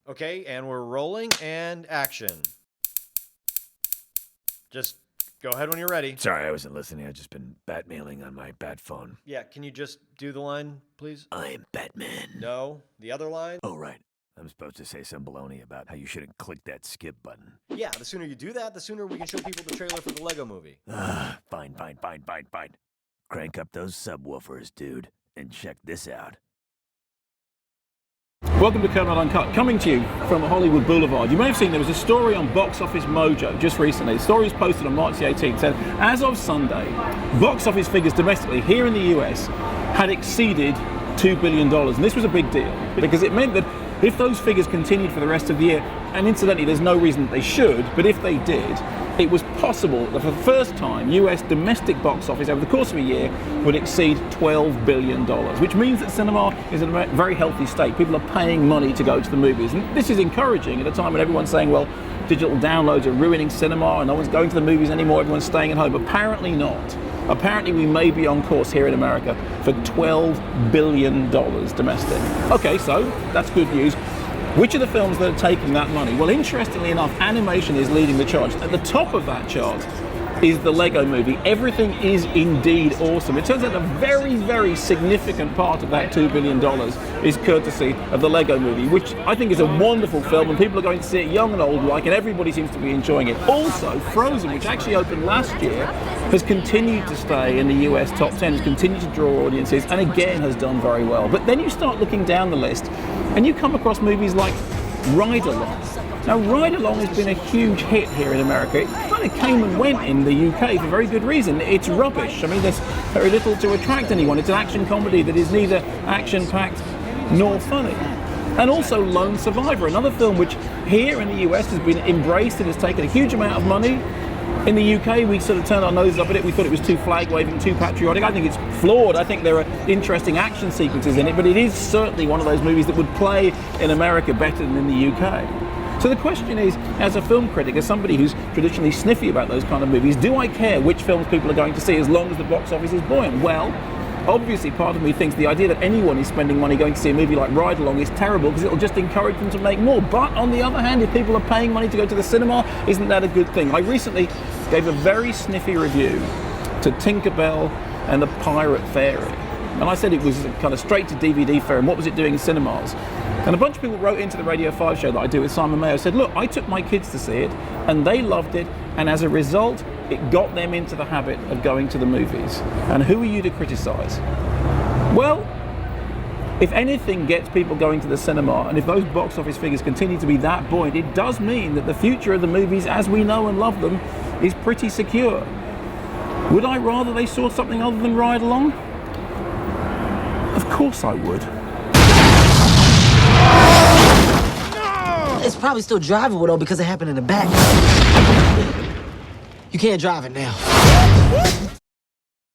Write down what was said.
Okay, and we're rolling, and action. Just go ahead when you're ready. Sorry, I wasn't listening. I've just been bat-mailing on my bat phone. Yeah, can you just do the line, please? I am Batman. No, the other line? Oh, right. I'm supposed to say some baloney about how you shouldn't click that skip button. Yeah, the sooner you do that, the sooner we can show people the trailer for the Lego movie. Fine. Crank up those subwoofers, dude, and check this out. Welcome to Kermode Uncut, coming to you from Hollywood Boulevard. You may have seen there was a story on Box Office Mojo just recently. The story was posted on March the 18th. It said, as of Sunday, box office figures domestically here in the US had exceeded $2 billion. And this was a big deal because it meant that if those figures continued for the rest of the year, and incidentally there's no reason that they should, but if they did, it was possible that for the first time US domestic box office over the course of a year would exceed $12 billion, which means that cinema is in a very healthy state. People are paying money to go to the movies, and this is encouraging at a time when everyone's saying, well, digital downloads are ruining cinema and no one's going to the movies anymore, everyone's staying at home. Apparently not. Apparently we may be on course here in America for $12 billion domestic. Okay, so that's good news. Which are the films that are taking that money? Well, interestingly enough, animation is leading the charge. At the top of that chart is the Lego movie. Everything is indeed awesome. It turns out a very, very significant part of that $2 billion is courtesy of the Lego movie, which I think is a wonderful film, and people are going to see it young and old alike, and everybody seems to be enjoying it. Also, Frozen, which actually opened last year, has continued to stay in the US top 10, has continued to draw audiences, and again has done very well. But then you start looking down the list, and you come across movies like Ride Along. Now, Ride Along has been a huge hit here in America. It kind of came and went in the UK for very good reason. It's rubbish. I mean, there's very little to attract anyone. It's an action comedy that is neither action-packed nor funny. And also Lone Survivor, another film which here in the US has been embraced and has taken a huge amount of money. In the UK, we sort of turned our noses up at it. We thought it was too flag-waving, too patriotic. I think it's flawed. I think there are interesting action sequences in it, but it is certainly one of those movies that would play in America better than in the UK. So the question is, as a film critic, as somebody who's traditionally sniffy about those kind of movies, do I care which films people are going to see as long as the box office is buoyant? Well, obviously part of me thinks the idea that anyone is spending money going to see a movie like Ride Along is terrible because it'll just encourage them to make more. But on the other hand, if people are paying money to go to the cinema, isn't that a good thing? I recently gave a very sniffy review to Tinkerbell and the Pirate Fairy. And I said it was kind of straight to DVD fare and what was it doing in cinemas? And a bunch of people wrote into the Radio 5 show that I do with Simon Mayo, said, look, I took my kids to see it and they loved it, and as a result, it got them into the habit of going to the movies. And who are you to criticize? Well, if anything gets people going to the cinema, and if those box office figures continue to be that buoyant, it does mean that the future of the movies as we know and love them is pretty secure. Would I rather they saw something other than Ride Along? Of course I would. It's probably still drivable though because it happened in the back. You can't drive it now.